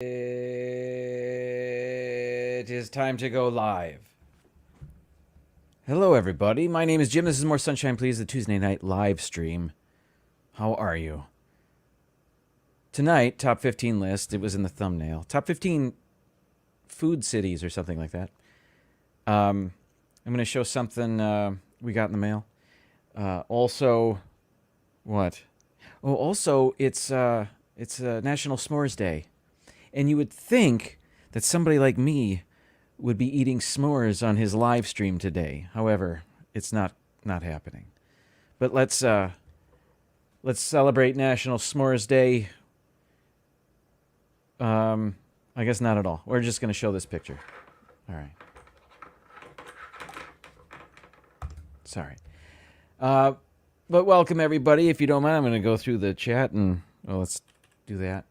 It is time to go live. Hello, everybody. My name is Jim. This is More Sunshine, Please, the Tuesday night live stream. How are you? Tonight, top 15 list. It was in the thumbnail. Top 15 food cities or something like that. I'm going to show something we got in the mail. Also, what? Oh, also, it's National S'mores Day. And you would think that somebody like me would be eating s'mores on his live stream today. However, it's not happening. But let's celebrate National S'mores Day. I guess not at all. We're just going to show this picture. All right. Sorry. But welcome, everybody. If you don't mind, I'm going to go through the chat and, well, let's do that.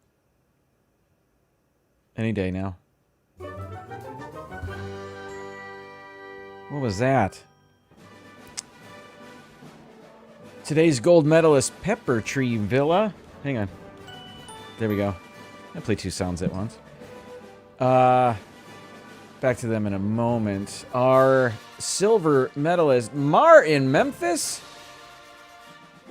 Any day now. What was that? Today's gold medalist, Pepper Tree Villa. Hang on. There we go. I play two sounds at once. Back to them in a moment. Our silver medalist, Mar in Memphis.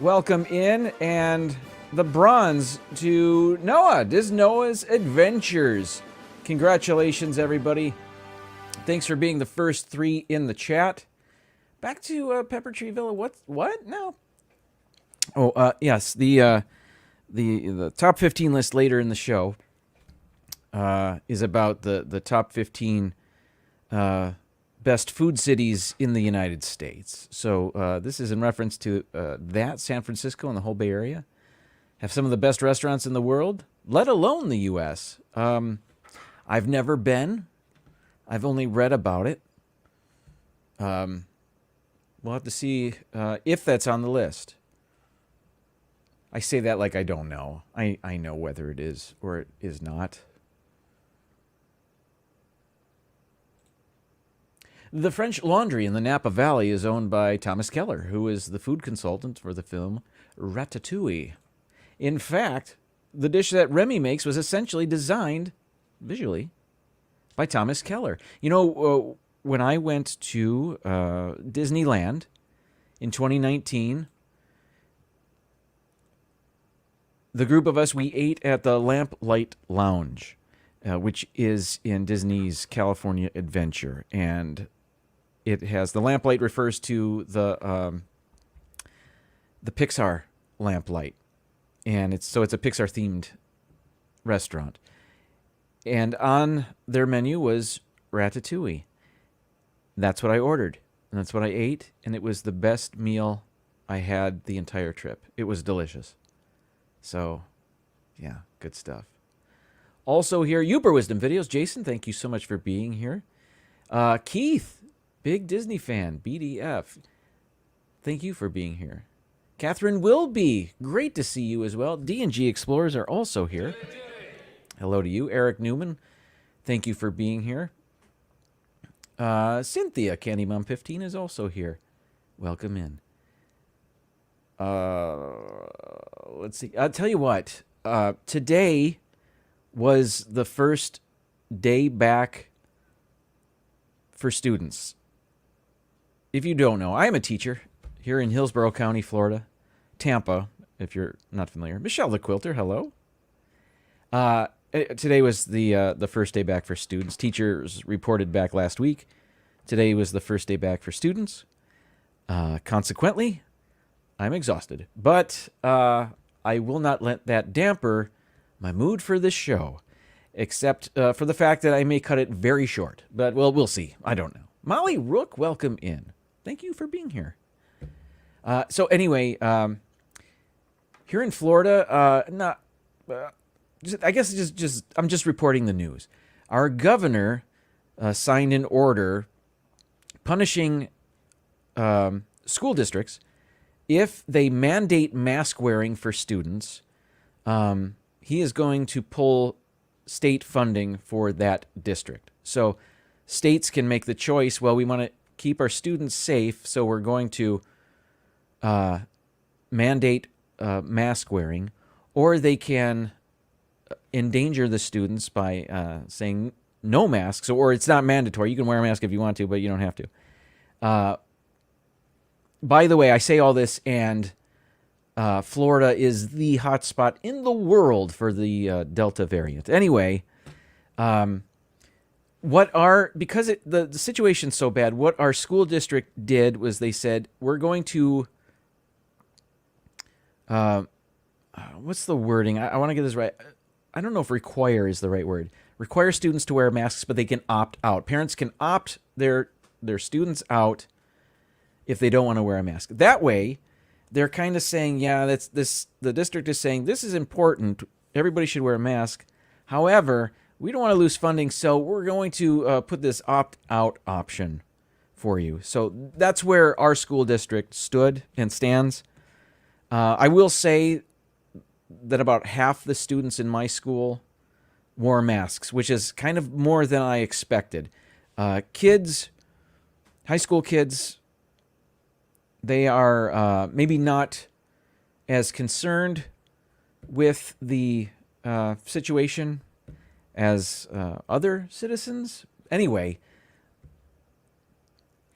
Welcome in. And the bronze to Noah. This is Noah's Adventures. Congratulations, everybody. Thanks for being the first three in the chat. Back to Pepper Tree Villa. What? No. Oh, yes. The top 15 list later in the show is about the top 15 best food cities in the United States. So this is in reference to that, San Francisco and the whole Bay Area have some of the best restaurants in the world, let alone the U.S. I've never been. I've only read about it. We'll have to see if that's on the list. I say that like I don't know. I know whether it is or it is not. The French Laundry in the Napa Valley is owned by Thomas Keller, who is the food consultant for the film Ratatouille. In fact, the dish that Remy makes was essentially designed visually by Thomas Keller. You know, when I went to Disneyland in 2019, the group of us, we ate at the Lamplight Lounge, which is in Disney's California Adventure. And it has, the lamplight refers to the Pixar lamplight. And it's a Pixar-themed restaurant. And on their menu was Ratatouille. That's what I ordered. And that's what I ate. And it was the best meal I had the entire trip. It was delicious. So, yeah, good stuff. Also here, Uber Wisdom Videos. Jason, thank you so much for being here. Keith, big Disney fan, BDF. Thank you for being here. Catherine Wilby, great to see you as well. D&G Explorers are also here. Hello to you. Eric Newman, thank you for being here. Cynthia, Candy Mom 15 is also here. Welcome in. Let's see. I'll tell you what. Today was the first day back for students. If you don't know, I am a teacher here in Hillsborough County, Florida. Tampa, if you're not familiar. Michelle the Quilter, hello. Today was the first day back for students. Teachers reported back last week. Today was the first day back for students. Consequently, I'm exhausted. But I will not let that damper my mood for this show, except for the fact that I may cut it very short. But, well, we'll see. I don't know. Molly Rook, welcome in. Thank you for being here. So anyway, here in Florida, I guess I'm just reporting the news. Our governor signed an order punishing school districts if they mandate mask wearing for students. He is going to pull state funding for that district. So states can make the choice, well, we want to keep our students safe, so we're going to mandate mask wearing, or they can endanger the students by saying no masks, or it's not mandatory. You can wear a mask if you want to, but you don't have to. By the way, I say all this, and Florida is the hot spot in the world for the Delta variant. Anyway, because the situation's so bad, what our school district did was they said, we're going to, what's the wording? I want to get this right. I don't know if require is the right word. Require students to wear masks, but they can opt out. Parents can opt their students out if they don't want to wear a mask. That way, they're kind of saying, yeah, the district is saying this is important. Everybody should wear a mask. However, we don't want to lose funding, so we're going to put this opt-out option for you. So that's where our school district stood and stands. I will say that about half the students in my school wore masks, which is kind of more than I expected. Kids, high school kids, they are maybe not as concerned with the situation as other citizens. Anyway,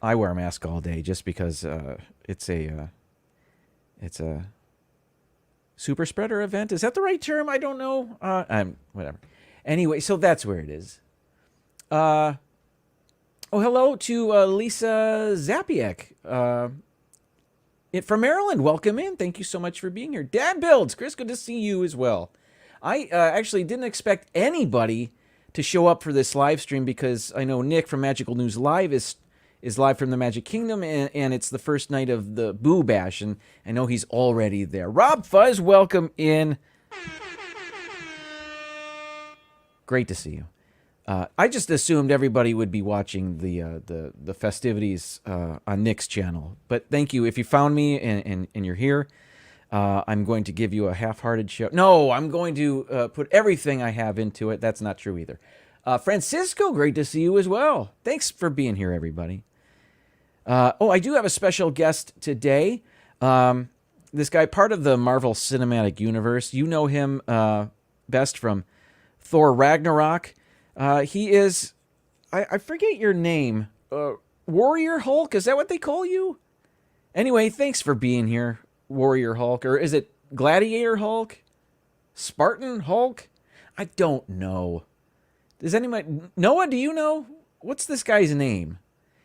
I wear a mask all day just because it's a super spreader event. Is that the right term? I don't know. Whatever. Anyway, so that's where it is. Oh, hello to Lisa Zapiek from Maryland. Welcome in. Thank you so much for being here. Dad Builds. Chris, good to see you as well. I actually didn't expect anybody to show up for this live stream because I know Nick from Magical News Live is live from the Magic Kingdom, and it's the first night of the Boo Bash, and I know he's already there. Rob Fuzz, welcome in. Great to see you. I just assumed everybody would be watching the festivities on Nick's channel, but thank you. If you found me and you're here, I'm going to give you a half-hearted show. No, I'm going to put everything I have into it. That's not true either. Francisco, great to see you as well. Thanks for being here, everybody. I do have a special guest today. This guy, part of the Marvel Cinematic Universe. You know him best from Thor Ragnarok. He is, I forget your name, Warrior Hulk? Is that what they call you? Anyway, thanks for being here, Warrior Hulk. Or is it Gladiator Hulk? Spartan Hulk? I don't know. Does anybody... Noah, do you know? What's this guy's name?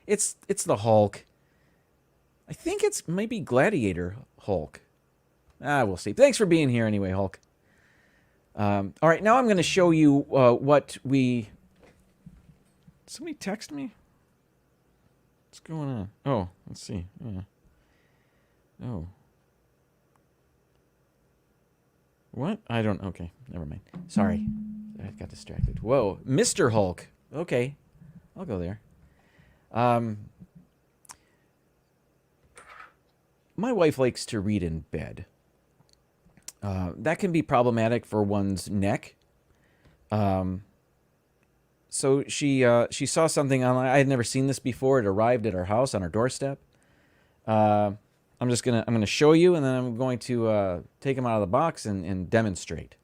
It's the Hulk. I think it's maybe Gladiator Hulk. We'll see. Thanks for being here anyway, Hulk. All right, now I'm going to show you what we... Somebody text me? What's going on? Oh, let's see. Yeah. Oh. What? I don't... Okay, never mind. Sorry. I got distracted. Whoa. Mr. Hulk. Okay. I'll go there. My wife likes to read in bed. That can be problematic for one's neck. So she saw something online. I had never seen this before. It arrived at our house on our doorstep. I'm gonna show you, and then I'm going to take them out of the box and demonstrate.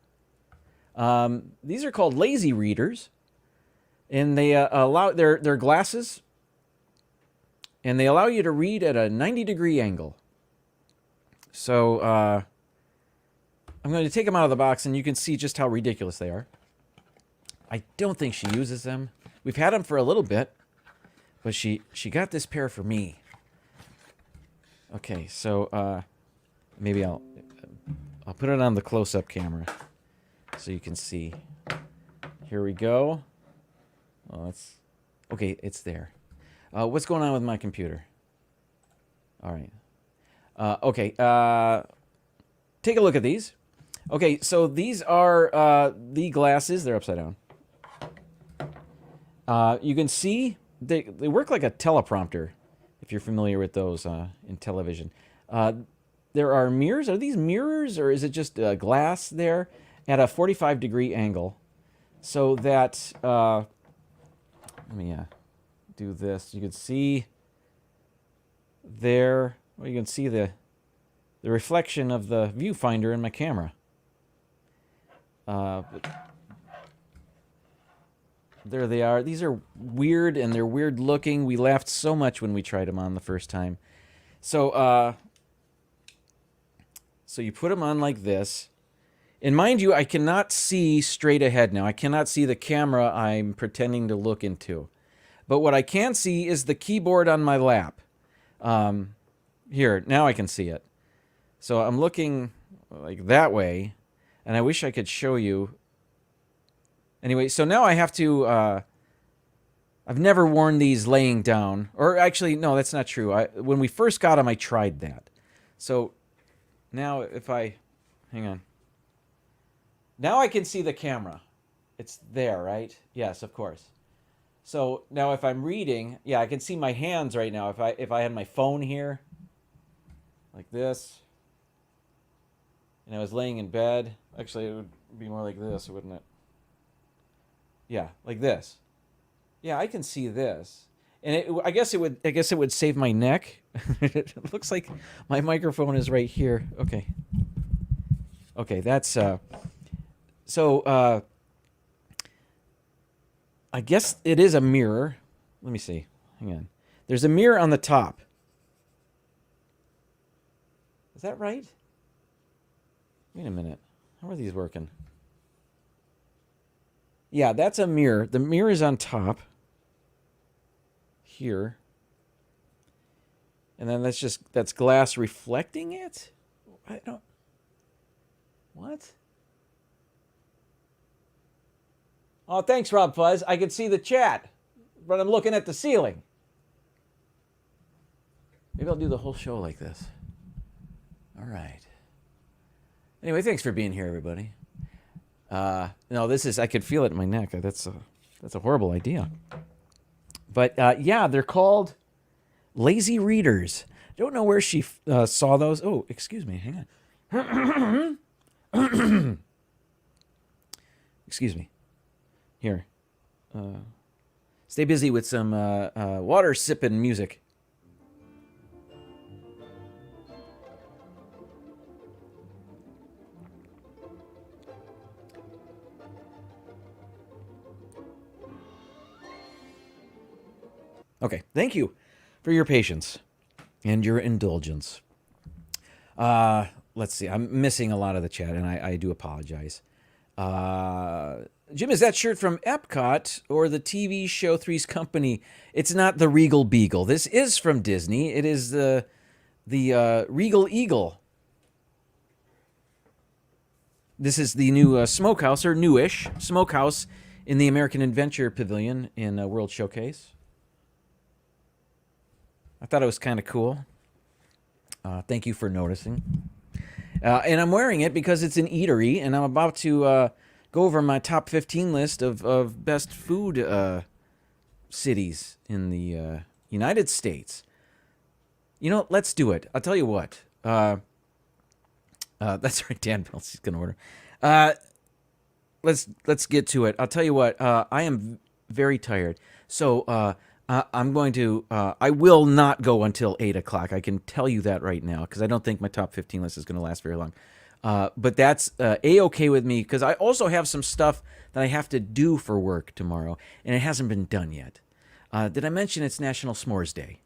These are called lazy readers, and they allow they're glasses, and they allow you to read at a 90-degree angle. So I'm going to take them out of the box, and you can see just how ridiculous they are. I don't think she uses them. We've had them for a little bit, but she got this pair for me. Okay, so maybe I'll put it on the close-up camera so you can see. Here we go. Oh, okay. It's there. What's going on with my computer? All right. Okay. Take a look at these. Okay, so these are the glasses. They're upside down. You can see they work like a teleprompter, if you're familiar with those in television. There are mirrors. Are these mirrors, or is it just glass there at a 45-degree angle? So that, let me do this. You can see there, well, you can see the reflection of the viewfinder in my camera. There they are. These are weird, and they're weird looking. We laughed so much when we tried them on the first time. So, so you put them on like this. And mind you, I cannot see straight ahead now. I cannot see the camera I'm pretending to look into. But what I can see is the keyboard on my lap. Here, now I can see it. So I'm looking like that way, and I wish I could show you. Anyway, so now I have to, I've never worn these laying down. Or actually, no, that's not true. When we first got them, I tried that. So now if I, hang on. Now I can see the camera. It's there, right? Yes, of course. So now if I'm reading, yeah, I can see my hands right now. If I had my phone here, like this, and I was laying in bed, actually it would be more like this, wouldn't it? Yeah, like this. Yeah, I can see this, and I guess it would save my neck. It looks like my microphone is right here. Okay. Okay, that's so. I guess it is a mirror. Let me see. Hang on. There's a mirror on the top. Is that right? Wait a minute. How are these working? Yeah, that's a mirror. The mirror is on top. Here. And then that's glass reflecting it? I don't... What? Oh, thanks, Rob Fuzz. I can see the chat, but I'm looking at the ceiling. Maybe I'll do the whole show like this. All right. Anyway, thanks for being here, everybody. No, I could feel it in my neck. That's a horrible idea. But yeah, they're called Lazy Readers. Don't know where she saw those. Oh, excuse me. Hang on. Excuse me. Here. Stay busy with some water sipping music. Okay, thank you for your patience and your indulgence. Let's see, I'm missing a lot of the chat, and I do apologize. Jim, is that shirt from Epcot or the TV show Three's Company? It's not the Regal Beagle. This is from Disney. It is the Regal Eagle. This is the new smokehouse, or newish smokehouse in the American Adventure Pavilion in World Showcase. I thought it was kind of cool. Thank you for noticing. And I'm wearing it because it's an eatery, and I'm about to go over my top 15 list of best food cities in the United States. You know, let's do it. I'll tell you what. That's right, Dan Bill's going to order. Let's get to it. I'll tell you what. I am very tired, so I'm going to. I will not go until 8 o'clock. I can tell you that right now because I don't think my top 15 list is going to last very long. But that's A-okay with me because I also have some stuff that I have to do for work tomorrow, and it hasn't been done yet. Did I mention it's National S'mores Day?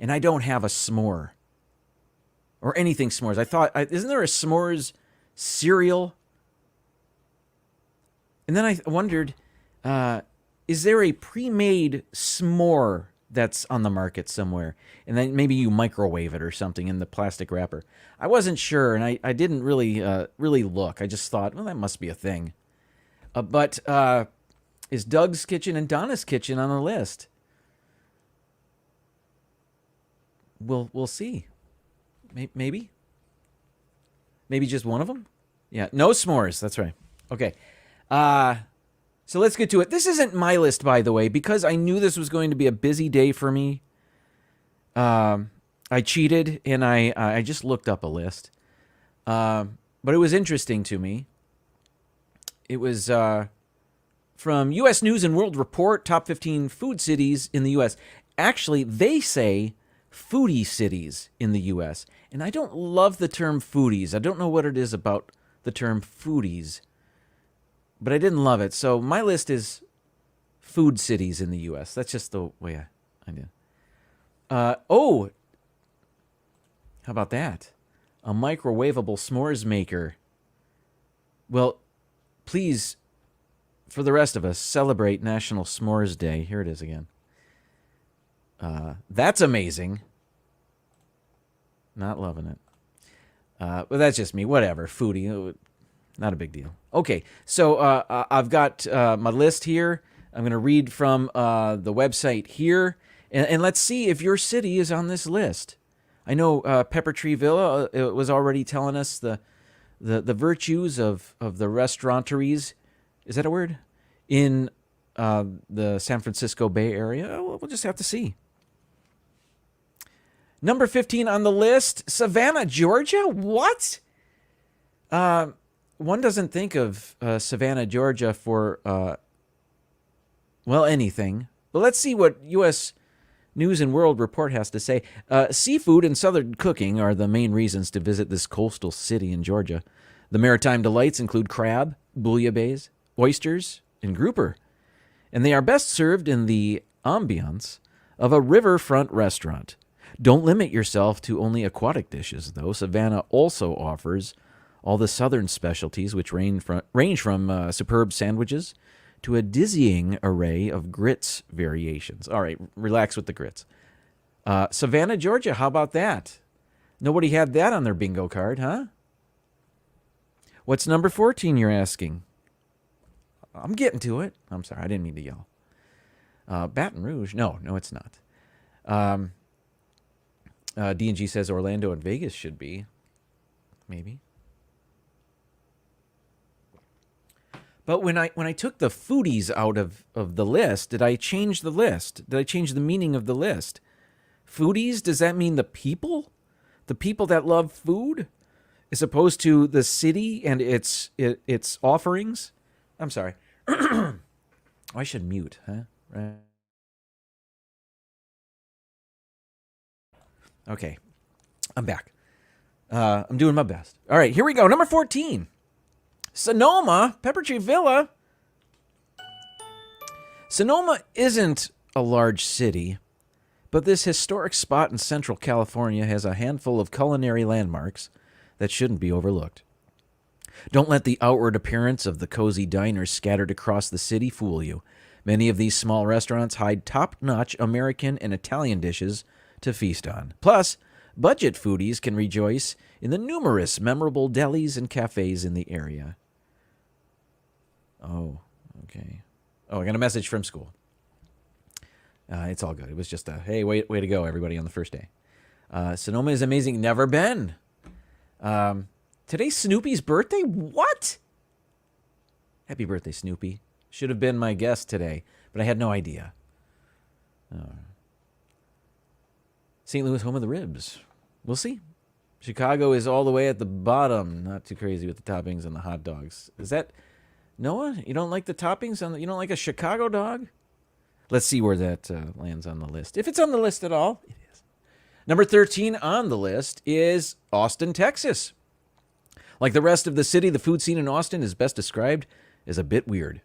And I don't have a s'more. Or anything s'mores. I thought, isn't there a s'mores cereal? And then I wondered, is there a pre-made s'more that's on the market somewhere? And then maybe you microwave it or something in the plastic wrapper. I wasn't sure, and I didn't really look. I just thought, well, that must be a thing. But is Doug's Kitchen and Donna's Kitchen on the list? We'll see. Maybe just one of them. Yeah, no s'mores. That's right. Okay. So let's get to it. This isn't my list, by the way, because I knew this was going to be a busy day for me. I cheated, and I just looked up a list. But it was interesting to me. It was from U.S. News and World Report, top 15 food cities in the U.S. Actually, they say foodie cities in the U.S. And I don't love the term foodies. I don't know what it is about the term foodies, but I didn't love it. So my list is food cities in the U.S. That's just the way I do. Oh, how about that? A microwavable s'mores maker. Well, please, for the rest of us, celebrate National S'mores Day. Here it is again. That's amazing. Not loving it. But that's just me. Whatever. Foodie. Not a big deal. Okay, so I've got my list here. I'm going to read from the website here. And let's see if your city is on this list. I know Pepper Tree Villa was already telling us the virtues of the restauranteries. Is that a word? In the San Francisco Bay Area. We'll just have to see. Number 15 on the list, Savannah, Georgia? What? One doesn't think of Savannah, Georgia for, anything. But let's see what U.S. News and World Report has to say. Seafood and southern cooking are the main reasons to visit this coastal city in Georgia. The maritime delights include crab, bouillabaisse, oysters, and grouper. And they are best served in the ambiance of a riverfront restaurant. Don't limit yourself to only aquatic dishes, though. Savannah also offers all the southern specialties, which range from superb sandwiches to a dizzying array of grits variations. All right, relax with the grits. Savannah, Georgia, how about that? Nobody had that on their bingo card, huh? What's number 14, you're asking? I'm getting to it. I'm sorry, I didn't mean to yell. Baton Rouge? No, it's not. D&G says Orlando and Vegas should be. Maybe. But when I took the foodies out of the list, did I change the list? Did I change the meaning of the list? Foodies, does that mean the people? The people that love food? As opposed to the city and its offerings? I'm sorry. I should mute, huh? Right. Okay. I'm back. I'm doing my best. All right, here we go. Number 14. Sonoma, Pepper Tree Villa. Sonoma isn't a large city, but this historic spot in Central California has a handful of culinary landmarks that shouldn't be overlooked. Don't let the outward appearance of the cozy diners scattered across the city fool you. Many of these small restaurants hide top-notch American and Italian dishes to feast on. Plus, budget foodies can rejoice in the numerous memorable delis and cafes in the area. Oh, okay. Oh, I got a message from school. It's all good. It was just a, hey, way to go, everybody, on the first day. Sonoma is amazing. Never been. Today's Snoopy's birthday? What? Happy birthday, Snoopy. Should have been my guest today, but I had no idea. St. Louis, home of the ribs. We'll see. Chicago is all the way at the bottom. Not too crazy with the toppings and the hot dogs. Is that... Noah, you don't like the toppings? You don't like a Chicago dog? Let's see where that lands on the list. If it's on the list at all, it is. Number 13 on the list is Austin, Texas. Like the rest of the city, the food scene in Austin is best described as a bit weird.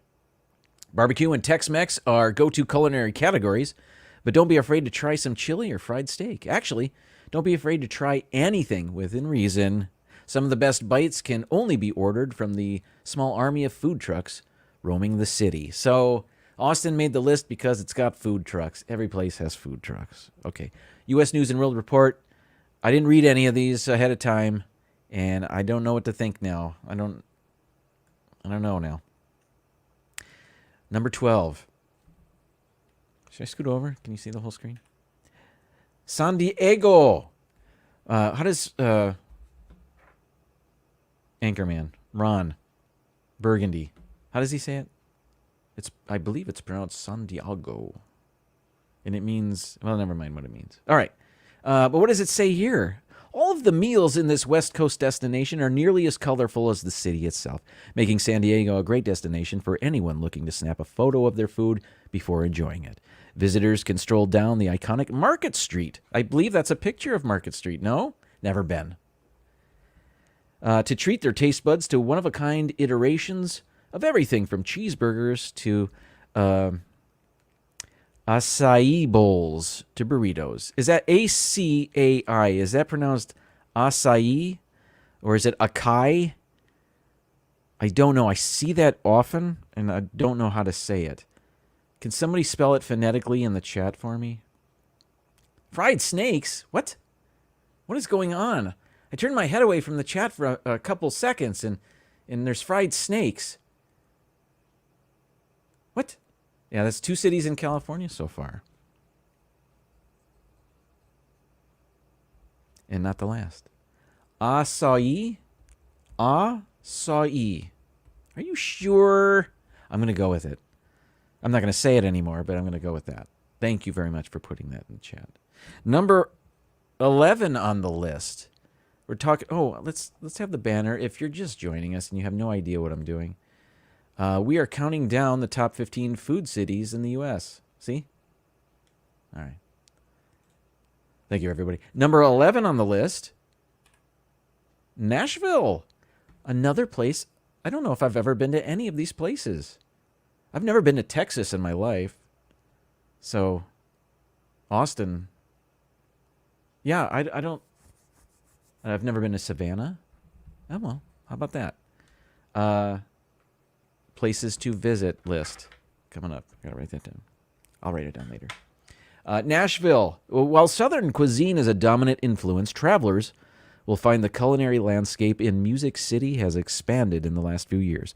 Barbecue and Tex-Mex are go-to culinary categories, but don't be afraid to try some chili or fried steak. Actually, don't be afraid to try anything within reason. Some of the best bites can only be ordered from the small army of food trucks roaming the city. So Austin made the list because it's got food trucks. Every place has food trucks. Okay. U.S. News and World Report. I didn't read any of these ahead of time, and I don't know what to think now. I don't know now. Number 12. Should I scoot over? Can you see the whole screen? San Diego. How does Anchorman Ron Burgundy? How does he say it? I believe it's pronounced San Diego, and it means, well, never mind what it means. All right, but what does it say here? All of the meals in this West Coast destination are nearly as colorful as the city itself, making San Diego a great destination for anyone looking to snap a photo of their food before enjoying it. Visitors can stroll down the iconic Market Street. I believe that's a picture of Market Street. No? Never been. To treat their taste buds to one-of-a-kind iterations of everything from cheeseburgers to Acai bowls to burritos. Is that A-C-A-I? Is that pronounced acai? Or is it acai? I don't know. I see that often, and I don't know how to say it. Can somebody spell it phonetically in the chat for me? Fried snakes? What? What is going on? I turned my head away from the chat for a couple seconds, and there's fried snakes. What? Yeah, that's 2 cities in California so far. And not the last. Acai? Acai. Are you sure? I'm going to go with it. I'm not going to say it anymore, but I'm going to go with that. Thank you very much for putting that in the chat. Number 11 on the list. We're talking... Oh, let's have the banner. If you're just joining us and you have no idea what I'm doing, we are counting down the top 15 food cities in the U.S. See? All right. Thank you, everybody. Number 11 on the list, Nashville. Another place. I don't know if I've ever been to any of these places. I've never been to Texas in my life. So, Austin. Yeah, I don't. I've never been to Savannah. Oh, well, how about that? Places to visit list coming up. I gotta write that down. I'll write it down later. Nashville. While Southern cuisine is a dominant influence, travelers will find the culinary landscape in Music City has expanded in the last few years.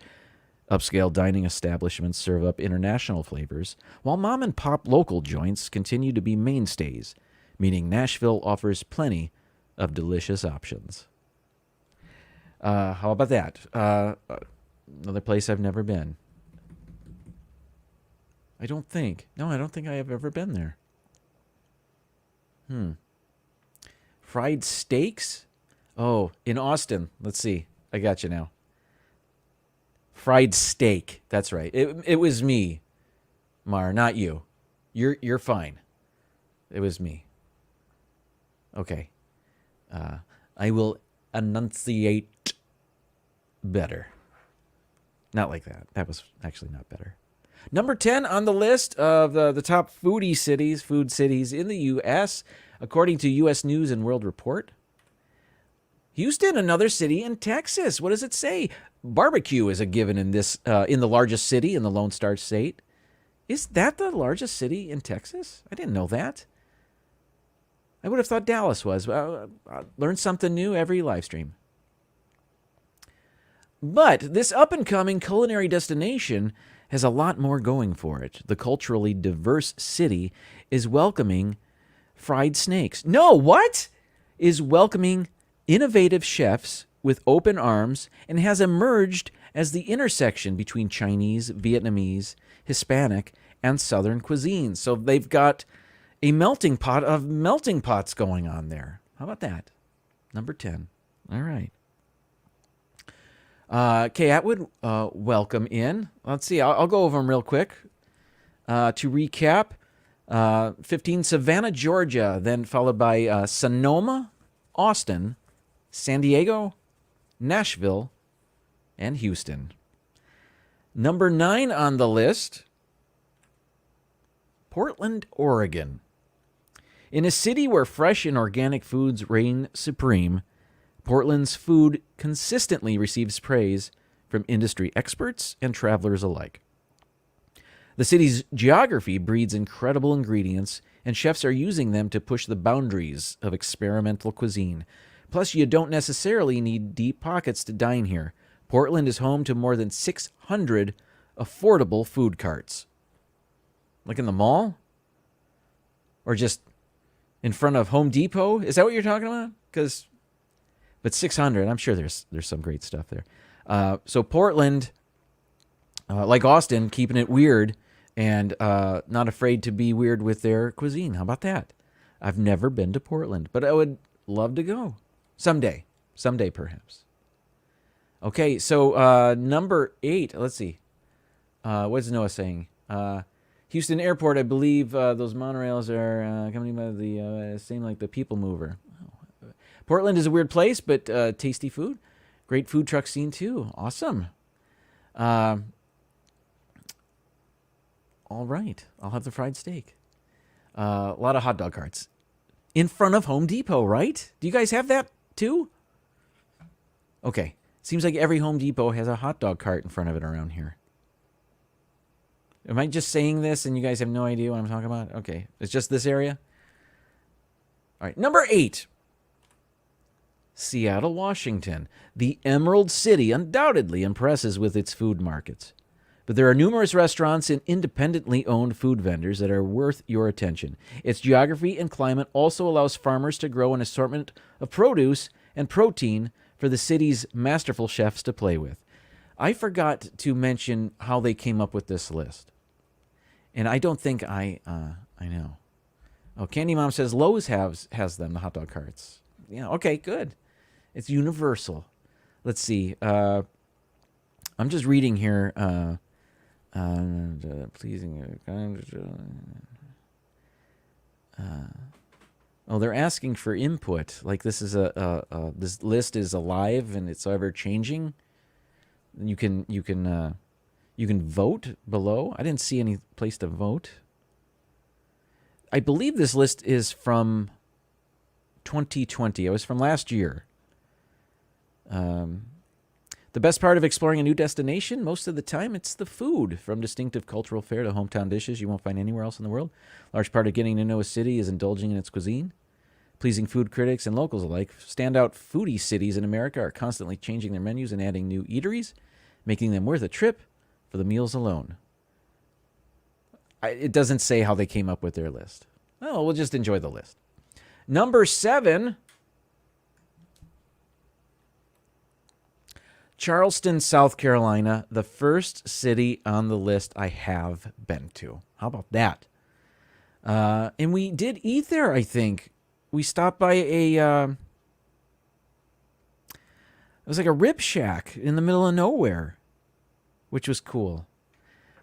Upscale dining establishments serve up international flavors, while mom-and-pop local joints continue to be mainstays, meaning Nashville offers plenty of delicious options. How about that? Another place I've never been. I don't think I have ever been there. Fried steaks? Oh, in Austin. Let's see. I got you now. Fried steak. That's right. It was me, Mar, not you. You're fine. It was me. Okay. I will enunciate better. Not like that. That was actually not better. Number 10 on the list of the top food cities in the U.S., according to U.S. News and World Report. Houston, another city in Texas. What does it say? Barbecue is a given in this in the largest city in the Lone Star State. Is that the largest city in Texas? I didn't know that. I would have thought Dallas was. Learn something new every live stream. But this up-and-coming culinary destination has a lot more going for it. The culturally diverse city is welcoming fried snakes. No, what? Is welcoming innovative chefs with open arms and has emerged as the intersection between Chinese, Vietnamese, Hispanic, and Southern cuisines. So they've got a melting pot of melting pots going on there. How about that? Number 10. All right. Kay Atwood, welcome in. Let's see. I'll go over them real quick. To recap, 15, Savannah, Georgia, then followed by Sonoma, Austin, San Diego, Nashville, and Houston. Number 9 on the list, Portland, Oregon. In a city where fresh and organic foods reign supreme, Portland's food consistently receives praise from industry experts and travelers alike. The city's geography breeds incredible ingredients, and chefs are using them to push the boundaries of experimental cuisine. Plus, you don't necessarily need deep pockets to dine here. Portland is home to more than 600 affordable food carts. Like in the mall? Or just in front of Home Depot? Is that what you're talking about? But 600, I'm sure there's some great stuff there. So Portland, like Austin, keeping it weird and not afraid to be weird with their cuisine. How about that? I've never been to Portland, but I would love to go someday. Someday, perhaps. Okay, so number 8. Let's see. What's Noah saying? Houston Airport, I believe those monorails are coming by the same like the People Mover. Portland is a weird place, but tasty food. Great food truck scene, too. Awesome. All right. I'll have the fried steak. A lot of hot dog carts. In front of Home Depot, right? Do you guys have that too? Okay. Seems like every Home Depot has a hot dog cart in front of it around here. Am I just saying this and you guys have no idea what I'm talking about? Okay. It's just this area? All right. Number 8. Seattle, Washington. The Emerald City undoubtedly impresses with its food markets. But there are numerous restaurants and independently owned food vendors that are worth your attention. Its geography and climate also allows farmers to grow an assortment of produce and protein for the city's masterful chefs to play with. I forgot to mention how they came up with this list. And I don't think I know. Oh, Candy Mom says Lowe's has them, the hot dog carts. Yeah, okay, good. It's universal. Let's see. I'm just reading here. Pleasing. They're asking for input. Like this is this list is alive and it's ever changing. You can vote below. I didn't see any place to vote. I believe this list is from 2020. It was from last year. The best part of exploring a new destination, most of the time, it's the food. From distinctive cultural fare to hometown dishes you won't find anywhere else in the world. A large part of getting to know a city is indulging in its cuisine. Pleasing food critics and locals alike, standout foodie cities in America are constantly changing their menus and adding new eateries, making them worth a trip for the meals alone. It doesn't say how they came up with their list. Oh, we'll just enjoy the list. Number 7... Charleston, South Carolina, the first city on the list I have been to. How about that? And we did eat there, I think. We stopped by it was like a rib shack in the middle of nowhere, which was cool.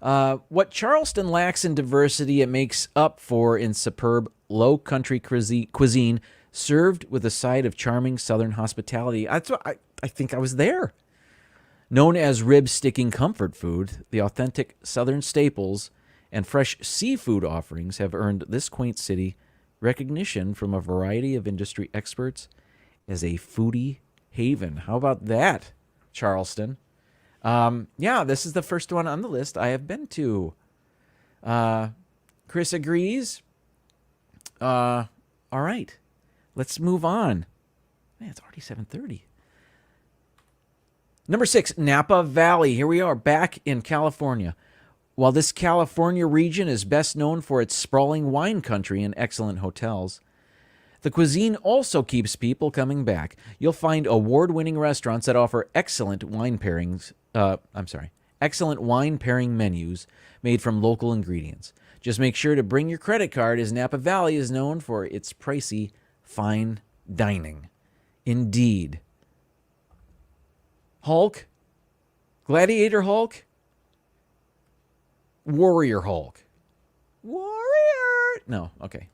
What Charleston lacks in diversity, it makes up for in superb low country cuisine served with a side of charming southern hospitality. I think I was there. Known as rib-sticking comfort food, the authentic southern staples and fresh seafood offerings have earned this quaint city recognition from a variety of industry experts as a foodie haven. How about that, Charleston? Yeah, this is the first one on the list I have been to. Chris agrees. All right, let's move on. Man, it's already 7:30. Number 6, Napa Valley. Here we are back in California. While this California region is best known for its sprawling wine country and excellent hotels, the cuisine also keeps people coming back. You'll find award-winning restaurants that offer excellent wine pairing menus made from local ingredients. Just make sure to bring your credit card, as Napa Valley is known for its pricey fine dining. Indeed. Hulk, Gladiator Hulk, Warrior Hulk. Warrior! No, okay.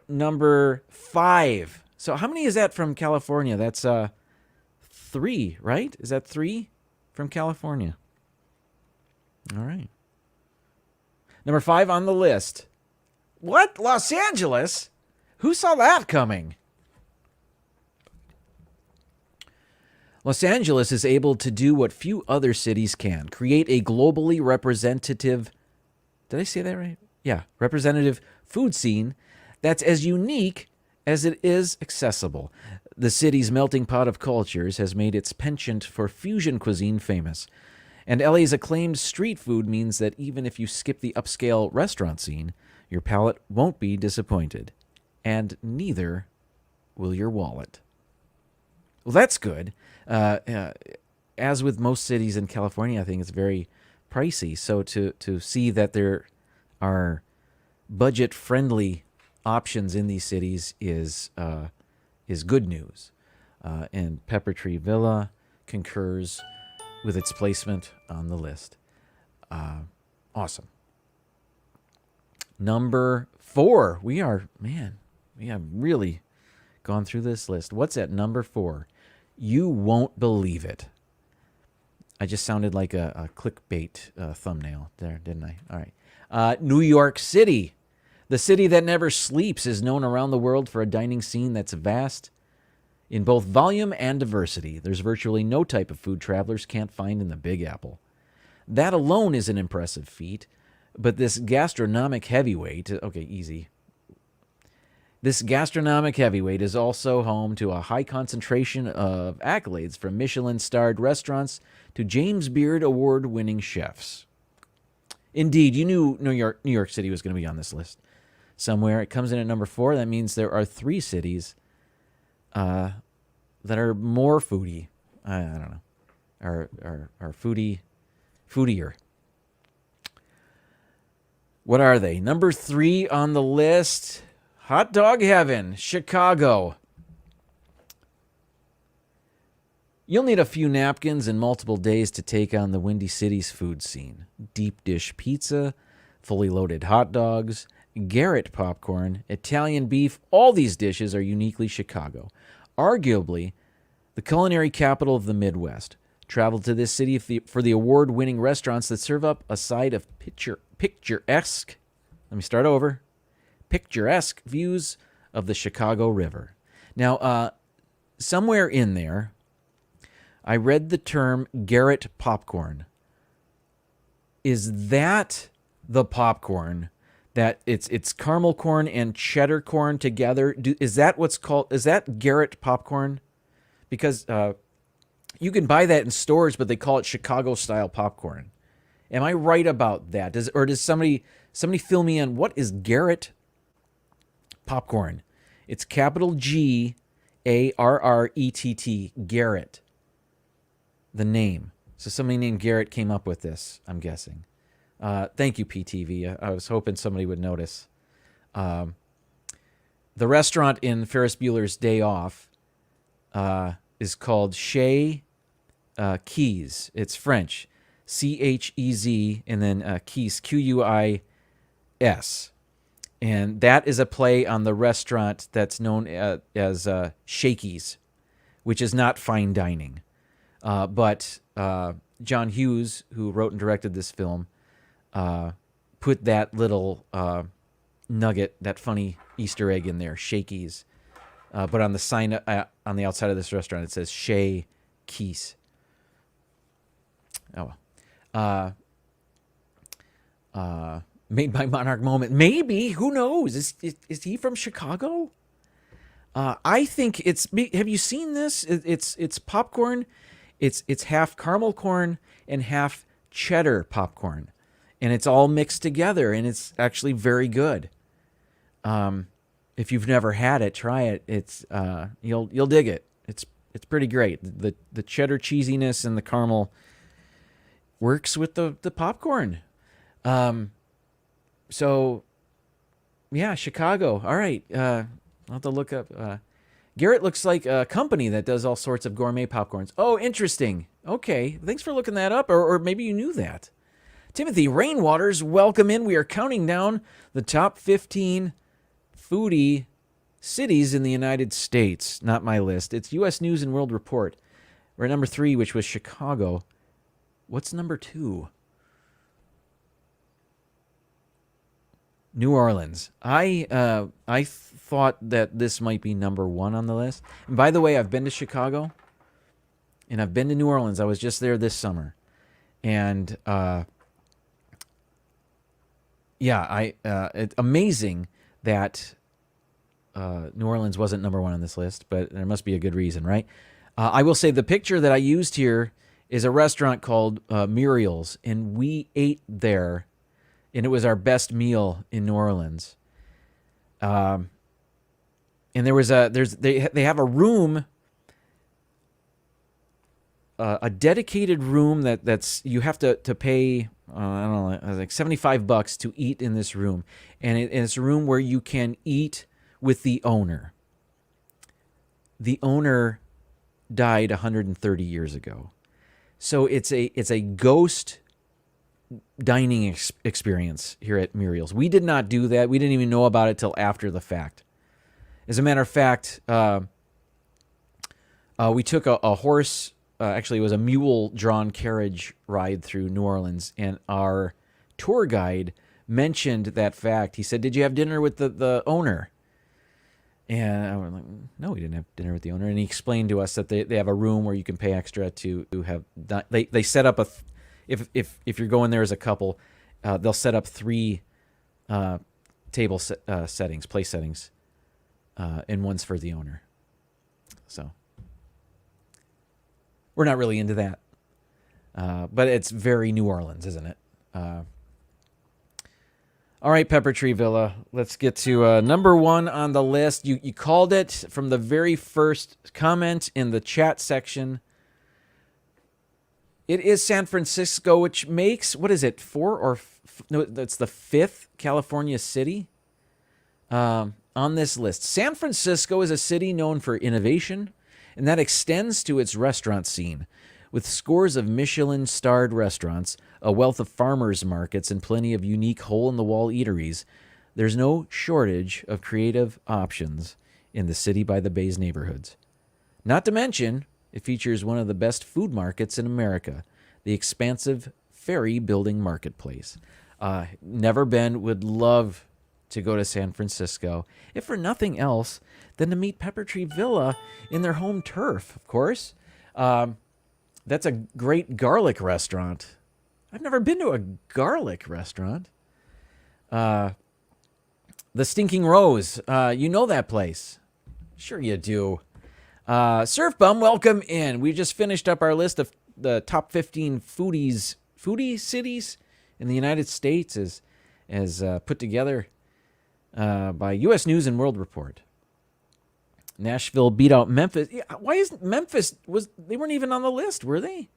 Number 5. So how many is that from California? That's 3, right? Is that 3 from California? All right. Number 5 on the list. What? Los Angeles? Who saw that coming? Los Angeles is able to do what few other cities can, create a globally representative, did I say that right? Yeah, representative food scene that's as unique as it is accessible. The city's melting pot of cultures has made its penchant for fusion cuisine famous. And LA's acclaimed street food means that even if you skip the upscale restaurant scene, your palate won't be disappointed. And neither will your wallet. Well, that's good. As with most cities in California, I think it's very pricey. So to see that there are budget-friendly options in these cities is good news. And Pepper Tree Villa concurs with its placement on the list. Awesome. Number 4. We have really gone through this list. What's at number 4? You won't believe it. I just sounded like a clickbait thumbnail there, didn't I? All right. New York City. The city that never sleeps is known around the world for a dining scene that's vast in both volume and diversity. There's virtually no type of food travelers can't find in the Big Apple. That alone is an impressive feat, but this gastronomic heavyweight, okay, easy. This gastronomic heavyweight is also home to a high concentration of accolades from Michelin-starred restaurants to James Beard award-winning chefs. Indeed, you knew New York City was going to be on this list somewhere. It comes in at number 4. That means there are 3 cities that are more foodie. I don't know. Are foodier. What are they? Number 3 on the list, hot dog heaven, Chicago. You'll need a few napkins and multiple days to take on the Windy City's food scene. Deep dish pizza, fully loaded hot dogs, Garrett popcorn, Italian beef, all these dishes are uniquely Chicago. Arguably, the culinary capital of the Midwest. Travel to this city for the award-winning restaurants that serve up a side of picturesque, let me start over, picturesque views of the Chicago River. Now, somewhere in there, I read the term Garrett popcorn. Is that the popcorn that it's caramel corn and cheddar corn together? Is that what's called? Is that Garrett popcorn? Because you can buy that in stores, but they call it Chicago style popcorn. Am I right about that? Does somebody fill me in? What is Garrett popcorn? It's capital G Garrett. Garrett. The name. So somebody named Garrett came up with this, I'm guessing. Thank you, PTV. I was hoping somebody would notice. The restaurant in Ferris Bueller's Day Off is called Chez Keys. It's French. Chez, and then Keys, Quis. And that is a play on the restaurant that's known as Shakey's, which is not fine dining. But John Hughes, who wrote and directed this film, put that little nugget, that funny Easter egg in there, Shakey's. But on the sign on the outside of this restaurant, it says Chez Keys. Oh, made by Monarch Moment. Maybe, who knows? Is he from Chicago? I think it's. Have you seen this? It's popcorn. It's half caramel corn and half cheddar popcorn, and it's all mixed together, and it's actually very good. If you've never had it, try it. It's you'll dig it. It's pretty great. The cheddar cheesiness and the caramel works with the popcorn. So yeah, Chicago. All right. I'll have to look up. Garrett looks like a company that does all sorts of gourmet popcorns. Oh, interesting. Okay. Thanks for looking that up, or maybe you knew that. Timothy Rainwaters, welcome in. We are counting down the top 15 foodie cities in the United States. Not my list. It's U.S. News and World Report. We're at number 3, which was Chicago. What's number 2? New Orleans. I thought that this might be number 1 on the list. And by the way, I've been to Chicago, and I've been to New Orleans. I was just there this summer, and it's amazing that New Orleans wasn't number 1 on this list, but there must be a good reason, right? I will say the picture that I used here is a restaurant called Muriel's, and we ate there, and it was our best meal in New Orleans. And there was they have a room, a dedicated room that's you have to pay I don't know, like $75 to eat in this room, and it's a room where you can eat with the owner. The owner died 130 years ago, so it's a ghost dining experience here at Muriel's. We did not do that. We didn't even know about it till after the fact. As a matter of fact, we took a horse actually, it was a mule-drawn carriage ride through New Orleans, and our tour guide mentioned that fact. He said, "Did you have dinner with the owner?" And I was like, "No, we didn't have dinner with the owner." And he explained to us that they have a room where you can pay extra to have. They set up if you're going there as a couple, they'll set up 3 table settings, place settings, and one's for the owner. So we're not really into that, but it's very New Orleans, isn't it? All right, Pepper Tree Villa. Let's get to number 1 on the list. You called it from the very first comment in the chat section. It is San Francisco, which makes, what is it, 4 or no? That's the 5th California city on this list. San Francisco is a city known for innovation, and that extends to its restaurant scene. With scores of Michelin-starred restaurants, a wealth of farmers markets, and plenty of unique hole-in-the-wall eateries, there's no shortage of creative options in the City by the Bay's neighborhoods. Not to mention, it features one of the best food markets in America, the expansive Ferry Building Marketplace. Never been, would love to go to San Francisco, if for nothing else than to meet Pepper Tree Villa in their home turf, of course. That's a great garlic restaurant. I've never been to a garlic restaurant. The Stinking Rose. You know that place. Sure you do. Surf Bum, welcome in. We just finished up our list of the top 15 foodie cities in the United States as put together by U.S. News and World Report. Nashville beat out Memphis. Why isn't Memphis? They weren't even on the list, were they?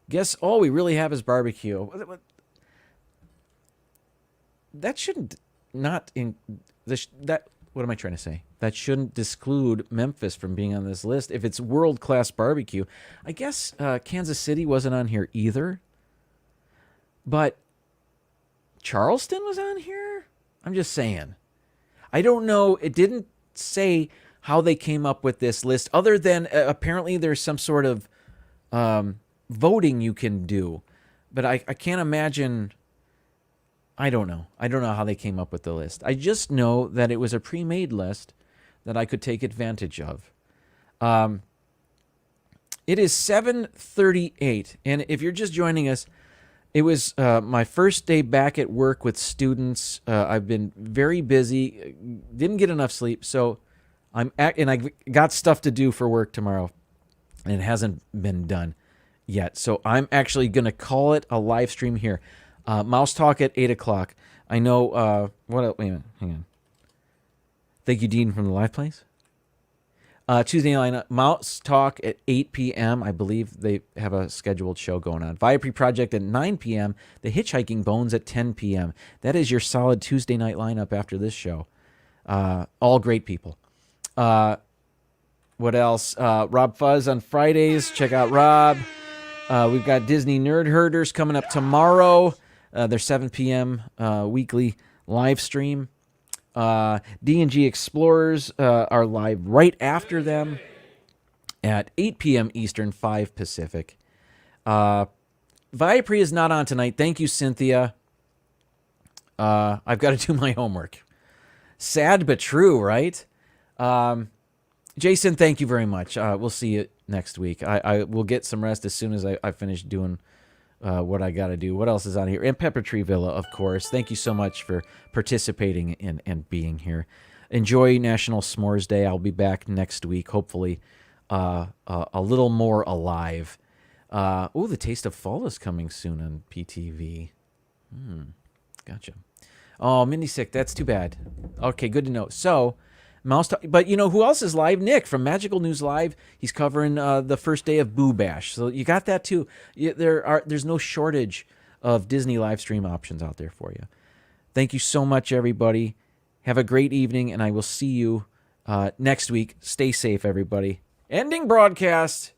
Guess all we really have is barbecue. That shouldn't not in that. What am I trying to say? That shouldn't exclude Memphis from being on this list if it's world-class barbecue. I guess Kansas City wasn't on here either, but Charleston was on here. I'm just saying. I don't know. It didn't say how they came up with this list, other than apparently there's some sort of voting you can do. But I can't imagine. I don't know. I don't know how they came up with the list. I just know that it was a pre-made list that I could take advantage of. It is 7:38, and if you're just joining us, it was my first day back at work with students. I've been very busy, didn't get enough sleep, so and I got stuff to do for work tomorrow, and it hasn't been done yet. So I'm actually going to call it a live stream here. Mouse Talk at 8 o'clock. I know, what else? Wait a minute, hang on. Thank you, Dean, from the live place. Tuesday night, Mouse Talk at 8 p.m. I believe they have a scheduled show going on. Viapre Project at 9 p.m. The Hitchhiking Bones at 10 p.m. That is your solid Tuesday night lineup after this show. All great people. What else? Rob Fuzz on Fridays. Check out Rob. We've got Disney Nerd Herders coming up tomorrow. Their 7 p.m. Weekly live stream. D&G Explorers are live right after them at 8 p.m. Eastern, 5 Pacific. Viapre is not on tonight. Thank you, Cynthia. I've got to do my homework. Sad but true, right? Jason, thank you very much. We'll see you next week. I will get some rest as soon as I finish doing what I got to do. What else is on here? And Pepper Tree Villa, of course. Thank you so much for participating and being here. Enjoy National S'mores Day. I'll be back next week, hopefully a little more alive. The Taste of Fall is coming soon on PTV. Gotcha. Oh, Mindy sick. That's too bad. Okay, good to know. So, but you know who else is live? Nick from Magical News Live. He's covering the first day of Boo Bash. So you got that too. There's no shortage of Disney live stream options out there for you. Thank you so much, everybody. Have a great evening, and I will see you next week. Stay safe, everybody. Ending broadcast.